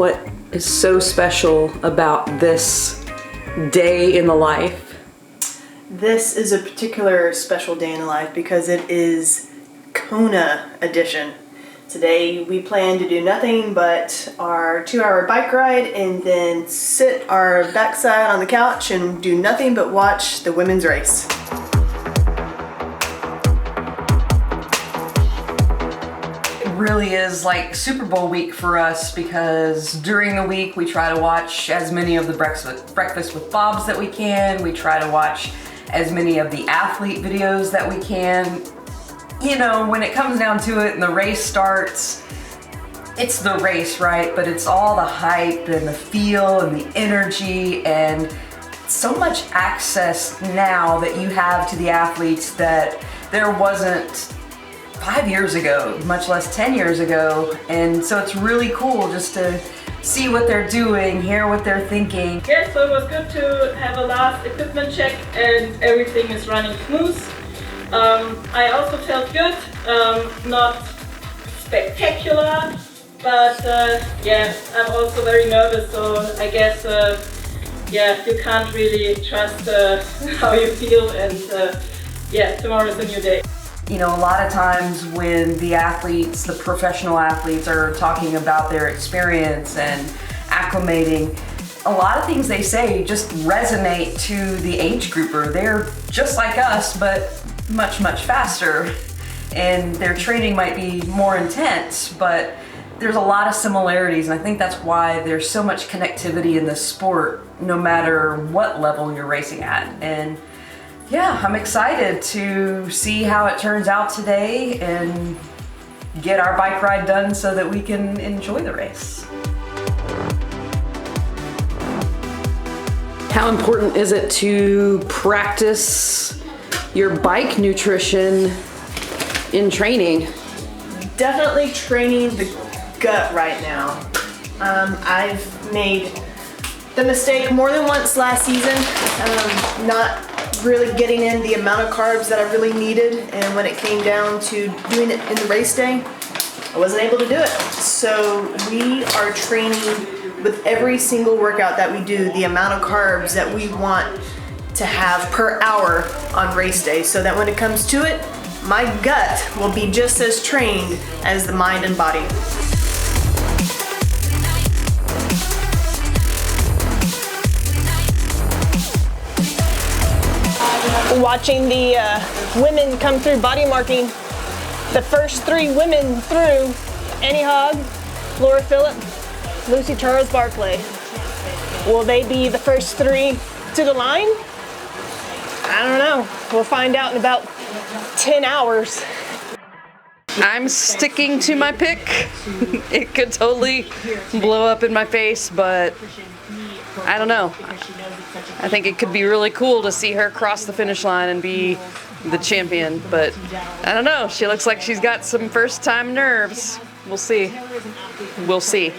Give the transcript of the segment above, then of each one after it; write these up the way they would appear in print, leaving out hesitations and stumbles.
what is so special about this day in the life? This is a particular special day in the life because it is Kona edition. Today we plan to do nothing but our 2-hour bike ride and then sit our backside on the couch and do nothing but watch the women's race. Really is like Super Bowl week for us because during the week we try to watch as many of the Breakfast with Bobs that we can. We try to watch as many of the athlete videos that we can. You know, when it comes down to it and the race starts, it's the race, right? But it's all the hype and the feel and the energy and so much access now that you have to the athletes that there wasn't 5 years ago, much less 10 years ago. And so it's really cool just to see what they're doing, hear what they're thinking. Yes, so it was good to have a last equipment check and everything is running smooth. I also felt good, not spectacular, but yeah, I'm also very nervous, so I guess yeah, you can't really trust how you feel, and yeah, tomorrow is a new day. You know, a lot of times when the athletes, the professional athletes are talking about their experience and acclimating, a lot of things they say just resonate to the age grouper. They're just like us, but much, much faster. And their training might be more intense, but there's a lot of similarities. And I think that's why there's so much connectivity in this sport, no matter what level you're racing at. And yeah, I'm excited to see how it turns out today and get our bike ride done so that we can enjoy the race. How important is it to practice your bike nutrition in training? Definitely training the gut right now. I've made the mistake more than once last season, not really getting in the amount of carbs that I really needed, and when it came down to doing it in the race day, I wasn't able to do it. So we are training with every single workout that we do, the amount of carbs that we want to have per hour on race day, so that when it comes to it, my gut will be just as trained as the mind and body. Watching the women come through body marking, the first 3 women through, Haug, Laura Philipp, Lucy Charles-Barclay. Will they be the first 3 to the line? I don't know. We'll find out in about 10 hours. I'm sticking to my pick. It could totally blow up in my face, but I don't know. I think it could be really cool to see her cross the finish line and be the champion, but I don't know. She looks like she's got some first-time nerves. We'll see. We'll see.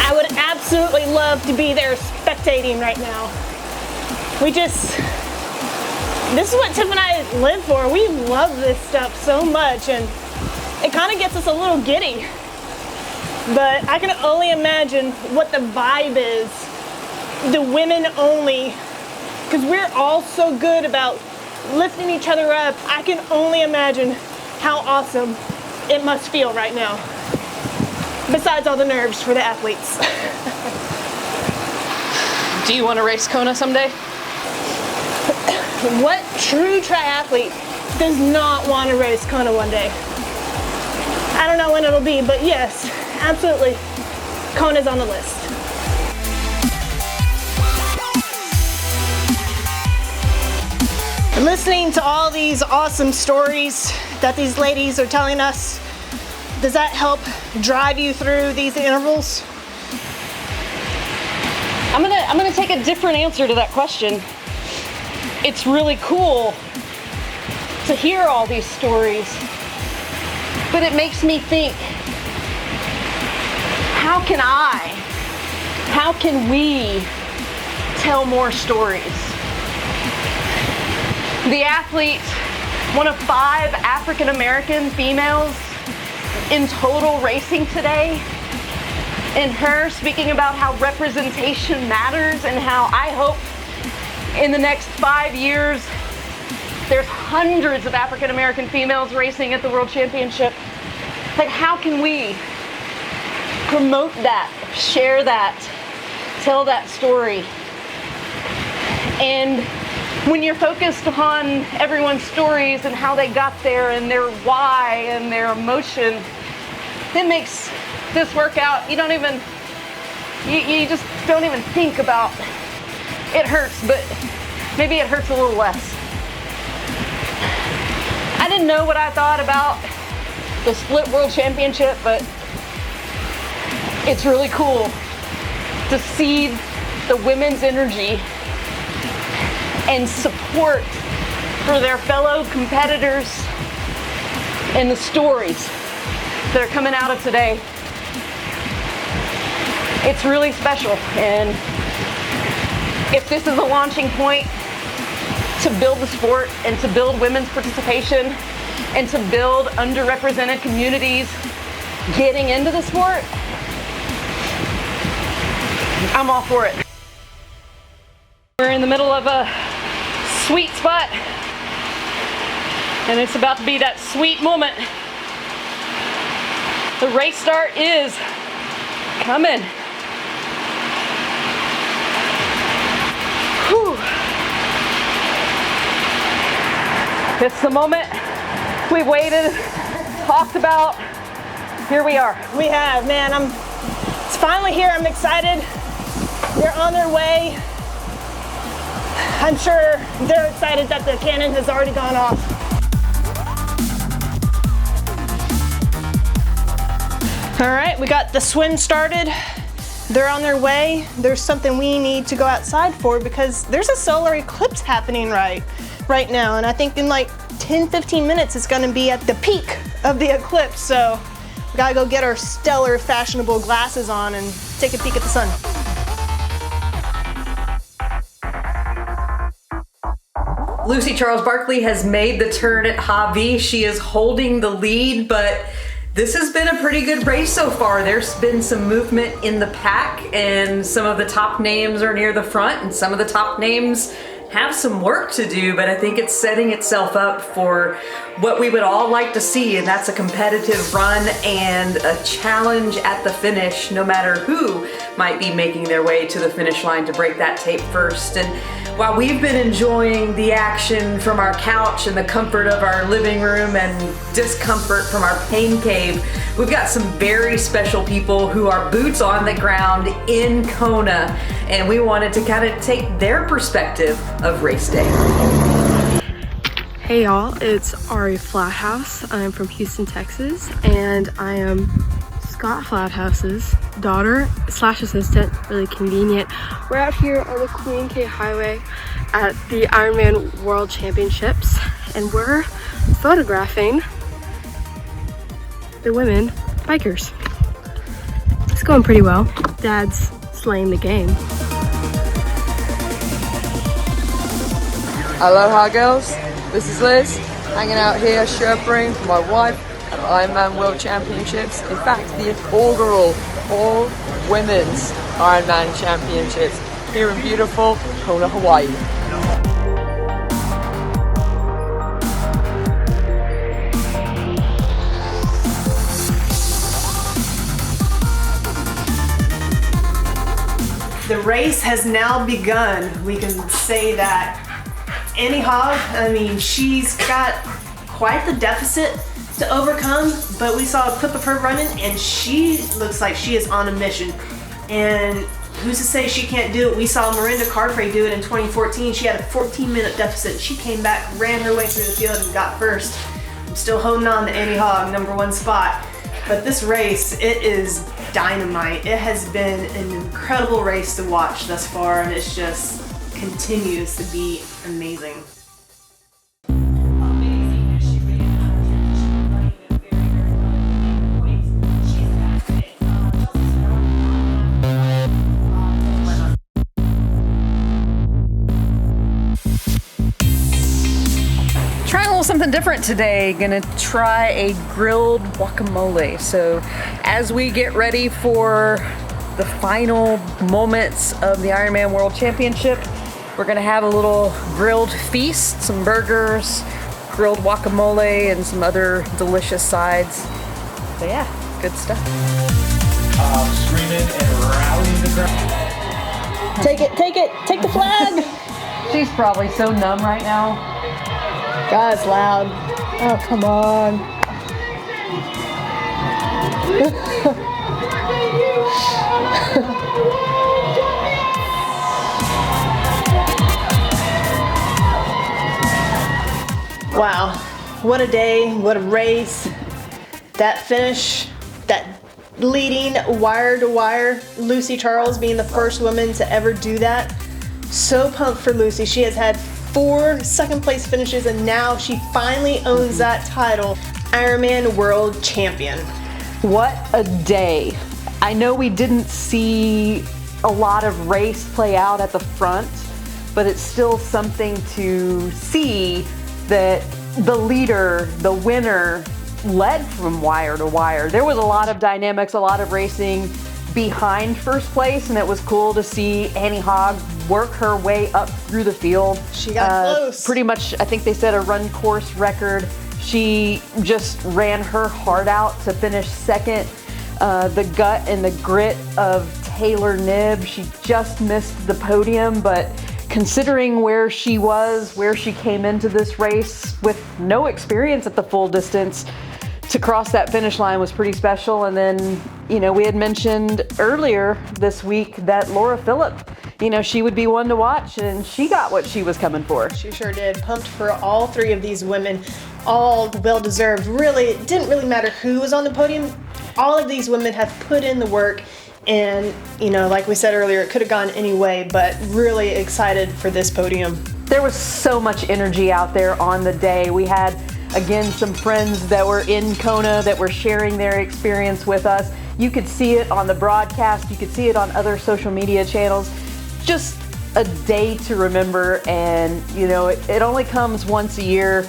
I would absolutely love to be there spectating right now. This is what Tiff and I live for. We love this stuff so much, and it kind of gets us a little giddy. But I can only imagine what the vibe is, the women only, because we're all so good about lifting each other up. I can only imagine how awesome it must feel right now, besides all the nerves for the athletes. Do you want to race Kona someday? What true triathlete does not want to race Kona one day? I don't know when it'll be, but yes, absolutely. Kona's on the list. Listening to all these awesome stories that these ladies are telling us, does that help drive you through these intervals? I'm gonna take a different answer to that question. It's really cool to hear all these stories, but it makes me think, how can I How can we tell more stories? The athlete, one of 5 African American females in total racing today, and her speaking about how representation matters and how I hope in the next 5 years there's hundreds of African American females racing at the World Championship. Like, how can we promote that, share that, tell that story? And when you're focused upon everyone's stories and how they got there and their why and their emotion, it makes this workout, you just don't even think about, it hurts, but maybe it hurts a little less. I didn't know what I thought about the split world championship, but it's really cool to see the women's energy and support for their fellow competitors and the stories that are coming out of today. It's really special, and if this is a launching point to build the sport and to build women's participation and to build underrepresented communities getting into the sport, I'm all for it. We're in the middle of a sweet spot, and it's about to be that sweet moment. The race start is coming. Whew. It's the moment we've waited, talked about. Here we are. We have, man. It's finally here. I'm excited. They're on their way. I'm sure they're excited that the cannon has already gone off. All right, we got the swim started. They're on their way. There's something we need to go outside for because there's a solar eclipse happening right now. And I think in like 10-15 minutes, it's gonna be at the peak of the eclipse. So we gotta go get our stellar fashionable glasses on and take a peek at the sun. Lucy Charles-Barclay has made the turn at Haug. She is holding the lead, but this has been a pretty good race so far. There's been some movement in the pack, and some of the top names are near the front, and some of the top names have some work to do, but I think it's setting itself up for what we would all like to see, and that's a competitive run and a challenge at the finish, no matter who might be making their way to the finish line to break that tape first. And while we've been enjoying the action from our couch and the comfort of our living room and discomfort from our pain cave, we've got some very special people who are boots on the ground in Kona, and we wanted to kind of take their perspective of race day. Hey y'all, it's Ari Flathouse. I'm from Houston, Texas, and I am Scott Flathouse's daughter / assistant, really convenient. We're out here on the Queen K Highway at the Ironman World Championships, and we're photographing the women bikers. It's going pretty well. Dad's slaying the game. Aloha girls, this is Liz, hanging out here Sherpaing for my wife at the Ironman World Championships. In fact, the inaugural all women's Ironman Championships here in beautiful Kona, Hawaii. The race has now begun. We can say that Annie Haug, I mean, she's got quite the deficit to overcome, but we saw a clip of her running and she looks like she is on a mission. And who's to say she can't do it? We saw Miranda Carfrae do it in 2014. She had a 14-minute deficit. She came back, ran her way through the field and got first. I'm still holding on to Annie Haug, #1 spot. But this race, it is dynamite. It has been an incredible race to watch thus far, and it's just continues to be amazing. something different today. Gonna try a grilled guacamole. So as we get ready for the final moments of the Ironman World Championship, we're gonna have a little grilled feast, some burgers, grilled guacamole, and some other delicious sides. So yeah, good stuff. Screaming and rallying the crowd. Take the flag. She's probably so numb right now. God, it's loud. Oh, come on. Wow, what a day, what a race. That finish, that leading wire to wire, Lucy Charles being the first woman to ever do that. So pumped for Lucy. She has had 4 second place finishes and now she finally owns that title, Ironman World Champion. What a day. I know we didn't see a lot of race play out at the front, but it's still something to see that the leader, the winner, led from wire to wire. There was a lot of dynamics, a lot of racing behind first place, and it was cool to see Annie Haug work her way up through the field. She got close. Pretty much, I think they said a run course record. She just ran her heart out to finish second. The gut and the grit of Taylor Knibb. She just missed the podium, but considering where she was, where she came into this race with no experience at the full distance, to cross that finish line was pretty special. And then, you know, we had mentioned earlier this week that Laura Philipp, you know, she would be one to watch, and she got what she was coming for. She sure did. Pumped for all 3 of these women, all well-deserved. Really, it didn't really matter who was on the podium. All of these women have put in the work, and, you know, like we said earlier, it could have gone any way, but really excited for this podium. There was so much energy out there on the day. We had, again, some friends that were in Kona that were sharing their experience with us. You could see it on the broadcast. You could see it on other social media channels. Just a day to remember, and, you know, it only comes once a year.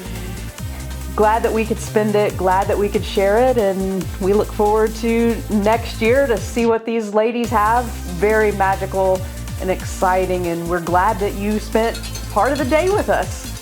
Glad that we could spend it, glad that we could share it, and we look forward to next year to see what these ladies have. Very magical and exciting, and we're glad that you spent part of the day with us.